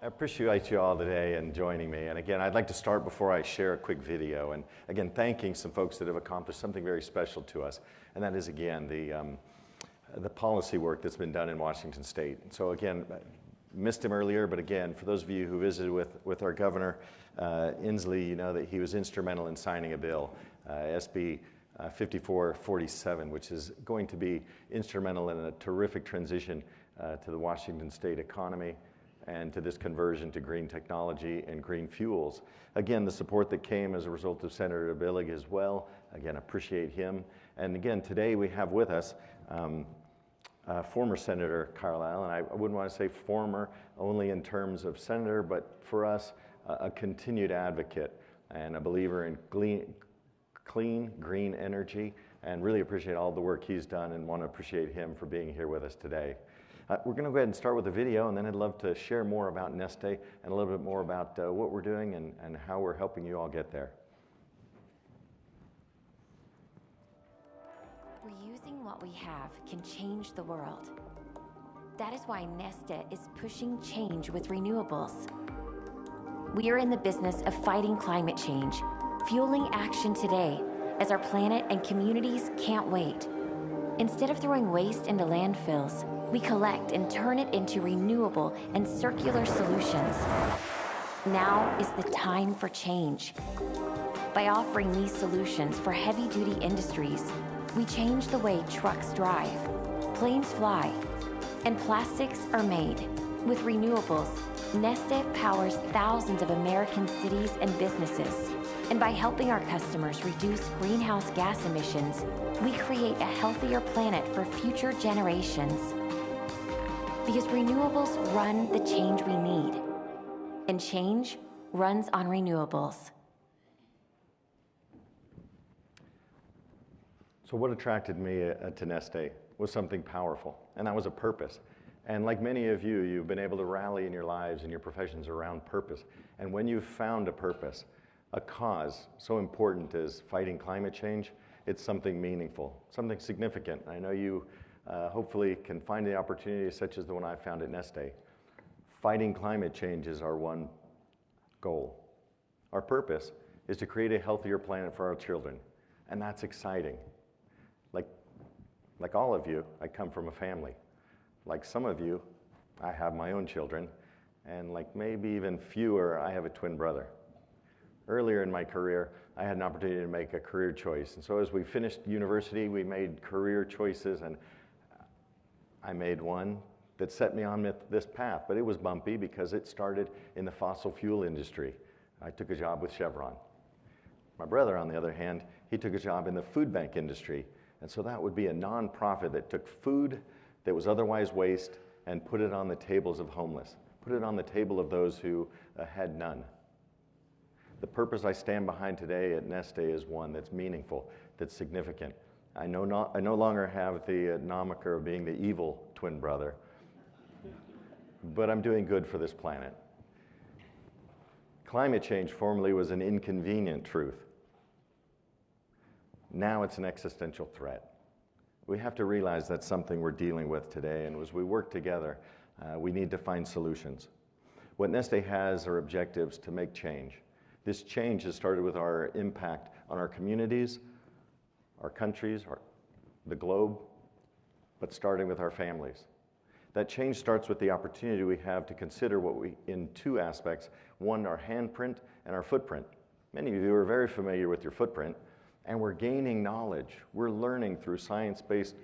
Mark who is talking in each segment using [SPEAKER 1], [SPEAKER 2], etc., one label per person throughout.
[SPEAKER 1] I appreciate you all today and joining me. And again, I'd like to start before I share a quick video. And again, thanking some folks that have accomplished something very special to us. And that is, again, the policy work that's been done in Washington State. So again, missed him earlier, but again, for those of you who visited with our governor, Inslee, you know that he was instrumental in signing a bill, SB 5447, which is going to be instrumental in a terrific transition to the Washington State economy and to this conversion to green technology and green fuels. Again, the support that came as a result of Senator Billig as well. Again, appreciate him. And again, today we have with us former Senator Carlisle, and I wouldn't want to say former only in terms of senator, but for us, a continued advocate and a believer in clean, green energy, and really appreciate all the work he's done and want to appreciate him for being here with us today. We're going to go ahead and start with a video, and then I'd love to share more about Neste and a little bit more about what we're doing and how we're helping you all get there.
[SPEAKER 2] Reusing what we have can change the world. That is why Neste is pushing change with renewables. We are in the business of fighting climate change, fueling action today, as our planet and communities can't wait. Instead of throwing waste into landfills, we collect and turn it into renewable and circular solutions. Now is the time for change. By offering these solutions for heavy-duty industries, we change the way trucks drive, planes fly, and plastics are made. With renewables, Neste powers thousands of American cities and businesses. And by helping our customers reduce greenhouse gas emissions, we create a healthier planet for future generations. Because renewables run the change we need, and change runs on renewables.
[SPEAKER 1] So what attracted me to Neste was something powerful, and that was a purpose. And like many of you, you've been able to rally in your lives and your professions around purpose. And when you've found a purpose, a cause so important as fighting climate change, it's something meaningful, something significant. I know you hopefully can find the opportunities such as the one I found at Neste. Fighting climate change is our one goal. Our purpose is to create a healthier planet for our children, and that's exciting. Like all of you, I come from a family. Like some of you, I have my own children, and like maybe even fewer, I have a twin brother. Earlier in my career, I had an opportunity to make a career choice, and so as we finished university, we made career choices, and I made one that set me on this path, but it was bumpy because it started in the fossil fuel industry. I took a job with Chevron. My brother, on the other hand, he took a job in the food bank industry, and so that would be a nonprofit that took food that was otherwise waste and put it on the tables of homeless, put it on the table of those who had none. The purpose I stand behind today at Neste is one that's meaningful, that's significant. I no longer have the moniker of being the evil twin brother, but I'm doing good for this planet. Climate change formerly was an inconvenient truth. Now it's an existential threat. We have to realize that's something we're dealing with today, and as we work together, we need to find solutions. What Neste has are objectives to make change. This change has started with our impact on our communities, our countries, the globe, but starting with our families. That change starts with the opportunity we have to consider in two aspects. One, our handprint and our footprint. Many of you are very familiar with your footprint, and we're gaining knowledge. We're learning through science-based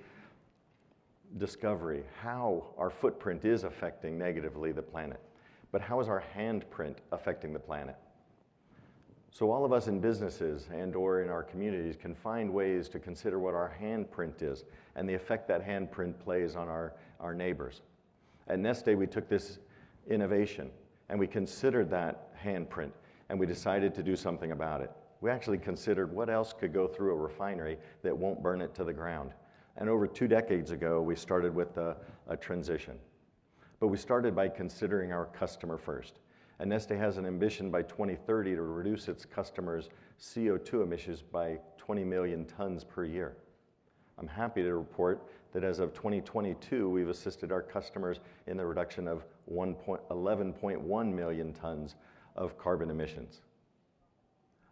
[SPEAKER 1] discovery how our footprint is affecting negatively the planet. But how is our handprint affecting the planet? So all of us in businesses and or in our communities can find ways to consider what our handprint is and the effect that handprint plays on our neighbors. At Neste, we took this innovation and we considered that handprint and we decided to do something about it. We actually considered what else could go through a refinery that won't burn it to the ground. And over 2 decades ago, we started with a transition. But we started by considering our customer first. And Neste has an ambition by 2030 to reduce its customers' CO2 emissions by 20 million tons per year. I'm happy to report that as of 2022, we've assisted our customers in the reduction of 11.1 million tons of carbon emissions.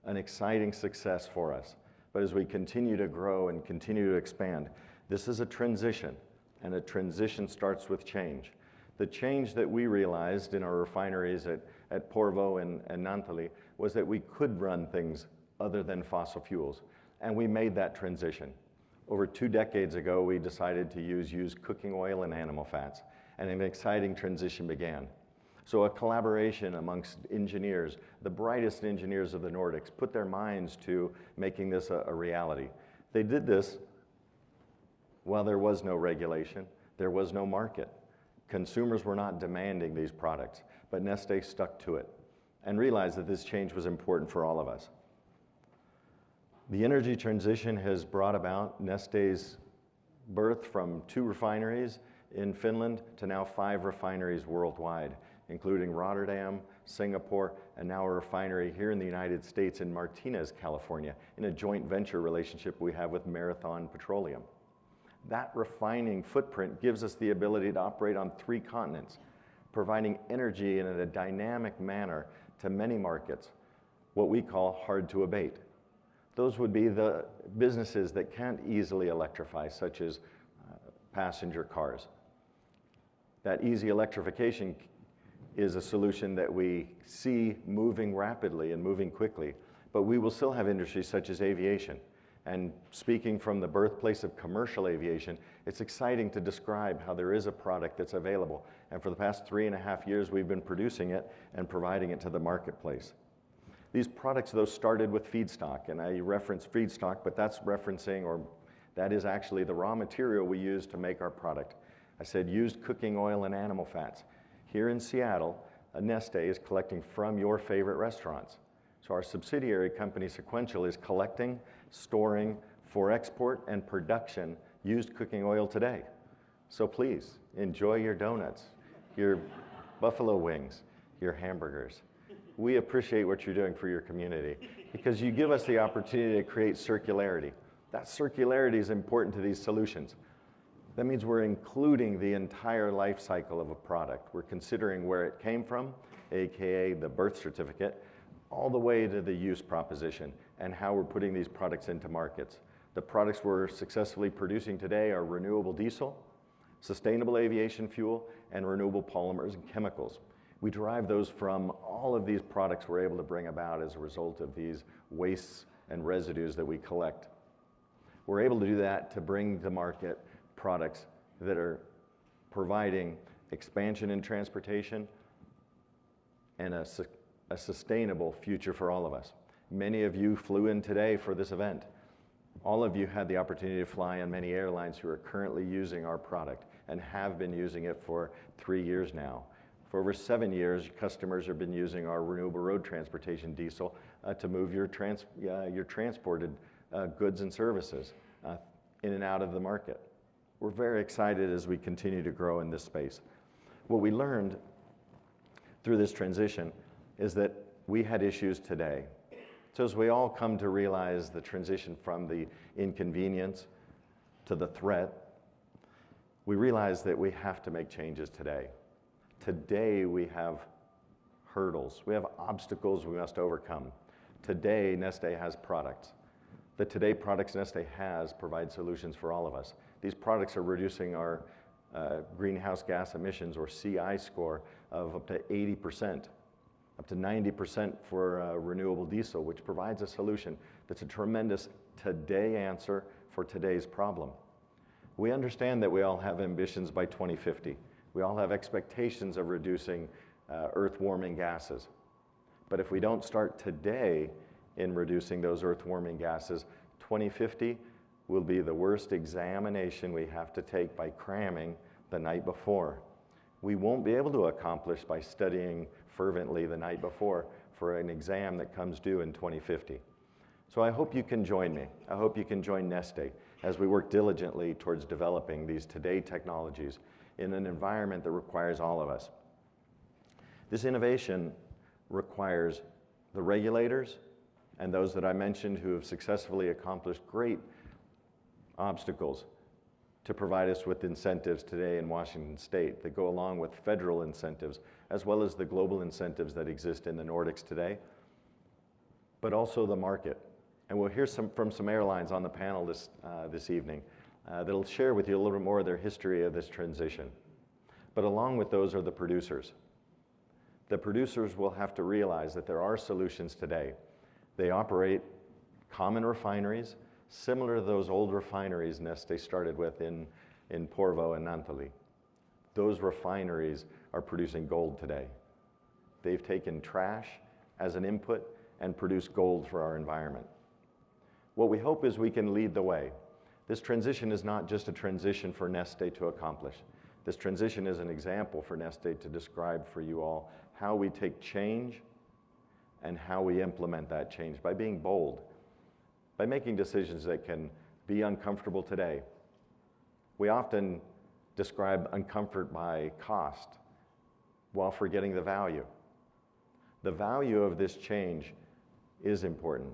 [SPEAKER 1] An exciting success for us. But as we continue to grow and continue to expand, this is a transition, and a transition starts with change. The change that we realized in our refineries at Porvoo and Naantali was that we could run things other than fossil fuels, and we made that transition. Over 2 decades ago, we decided to use used cooking oil and animal fats, and an exciting transition began. So a collaboration amongst engineers, the brightest engineers of the Nordics, put their minds to making this a reality. They did this while there was no regulation, there was no market. Consumers were not demanding these products, but Neste stuck to it and realized that this change was important for all of us. The energy transition has brought about Neste's birth from 2 refineries in Finland to now 5 refineries worldwide, including Rotterdam, Singapore, and now a refinery here in the United States in Martinez, California, in a joint venture relationship we have with Marathon Petroleum. That refining footprint gives us the ability to operate on 3 continents, providing energy in a dynamic manner to many markets, what we call hard to abate. Those would be the businesses that can't easily electrify, such as passenger cars. That easy electrification is a solution that we see moving rapidly and moving quickly, but we will still have industries such as aviation. And speaking from the birthplace of commercial aviation, it's exciting to describe how there is a product that's available. And for the past 3.5 years, we've been producing it and providing it to the marketplace. These products, though, started with feedstock, and I reference feedstock, but that's referencing, or that is actually the raw material we use to make our product. I said used cooking oil and animal fats. Here in Seattle, Neste is collecting from your favorite restaurants. So our subsidiary company, Sequential, is collecting, storing for export and production used cooking oil today. So please, enjoy your donuts, your buffalo wings, your hamburgers. We appreciate what you're doing for your community because you give us the opportunity to create circularity. That circularity is important to these solutions. That means we're including the entire life cycle of a product. We're considering where it came from, AKA the birth certificate, all the way to the use proposition and how we're putting these products into markets. The products we're successfully producing today are renewable diesel, sustainable aviation fuel, and renewable polymers and chemicals. We derive those from all of these products we're able to bring about as a result of these wastes and residues that we collect. We're able to do that to bring to market products that are providing expansion in transportation and a sustainable future for all of us. Many of you flew in today for this event. All of you had the opportunity to fly on many airlines who are currently using our product and have been using it for 3 years now. For over 7 years, customers have been using our renewable road transportation diesel to move your transported goods and services in and out of the market. We're very excited as we continue to grow in this space. What we learned through this transition is that we had issues today. So as we all come to realize the transition from the inconvenience to the threat, we realize that we have to make changes today. Today we have hurdles, we have obstacles we must overcome. Today Neste has products. The today products Neste has provide solutions for all of us. These products are reducing our greenhouse gas emissions, or CI score, of up to 80%, up to 90% for renewable diesel, which provides a solution that's a tremendous today answer for today's problem. We understand that we all have ambitions by 2050. We all have expectations of reducing earth-warming gases. But if we don't start today in reducing those earth-warming gases, 2050 will be the worst examination we have to take by cramming the night before. We won't be able to accomplish by studying fervently the night before for an exam that comes due in 2050. So I hope you can join me. I hope you can join Neste as we work diligently towards developing these today technologies in an environment that requires all of us. This innovation requires the regulators and those that I mentioned who have successfully accomplished great obstacles to provide us with incentives today in Washington State that go along with federal incentives, as well as the global incentives that exist in the Nordics today, but also the market. And we'll hear from some airlines on the panel this evening that'll share with you a little bit more of their history of this transition. But along with those are the producers. The producers will have to realize that there are solutions today. They operate common refineries, similar to those old refineries Neste started with in Porvoo and Naantali. Those refineries are producing gold today. They've taken trash as an input and produced gold for our environment. What we hope is we can lead the way. This transition is not just a transition for Neste to accomplish. This transition is an example for Neste to describe for you all how we take change and how we implement that change by being bold, by making decisions that can be uncomfortable today. We often describe uncomfort by cost while forgetting the value. The value of this change is important.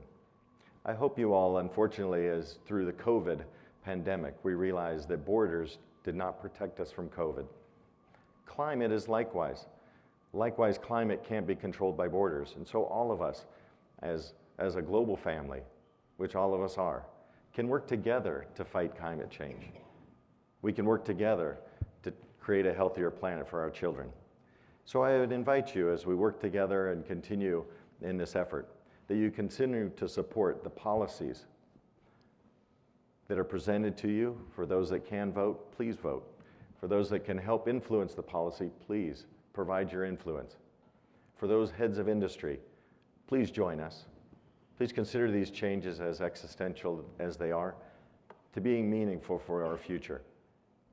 [SPEAKER 1] I hope you all, unfortunately, as through the COVID pandemic, we realized that borders did not protect us from COVID. Climate is likewise. Likewise, climate can't be controlled by borders. And so all of us, as a global family, which all of us are, can work together to fight climate change. We can work together to create a healthier planet for our children. So I would invite you, as we work together and continue in this effort, that you continue to support the policies that are presented to you. For those that can vote, please vote. For those that can help influence the policy, please provide your influence. For those heads of industry, please join us. Please consider these changes, as existential as they are, to being meaningful for our future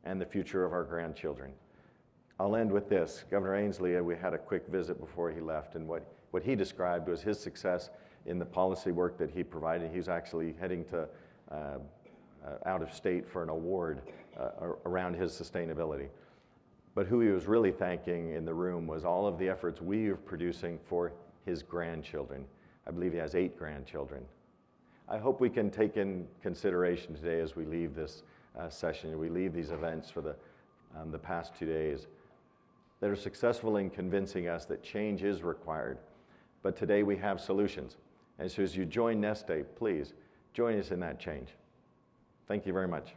[SPEAKER 1] and the future of our grandchildren. I'll end with this. Governor Ainsley, we had a quick visit before he left, and what he described was his success in the policy work that he provided. He was actually heading to out of state for an award around his sustainability. But who he was really thanking in the room was all of the efforts we are producing for his grandchildren. I believe he has 8 grandchildren. I hope we can take in consideration today as we leave this session, we leave these events for the past 2 days, that are successful in convincing us that change is required. But today we have solutions. And so as you join Neste, please join us in that change. Thank you very much.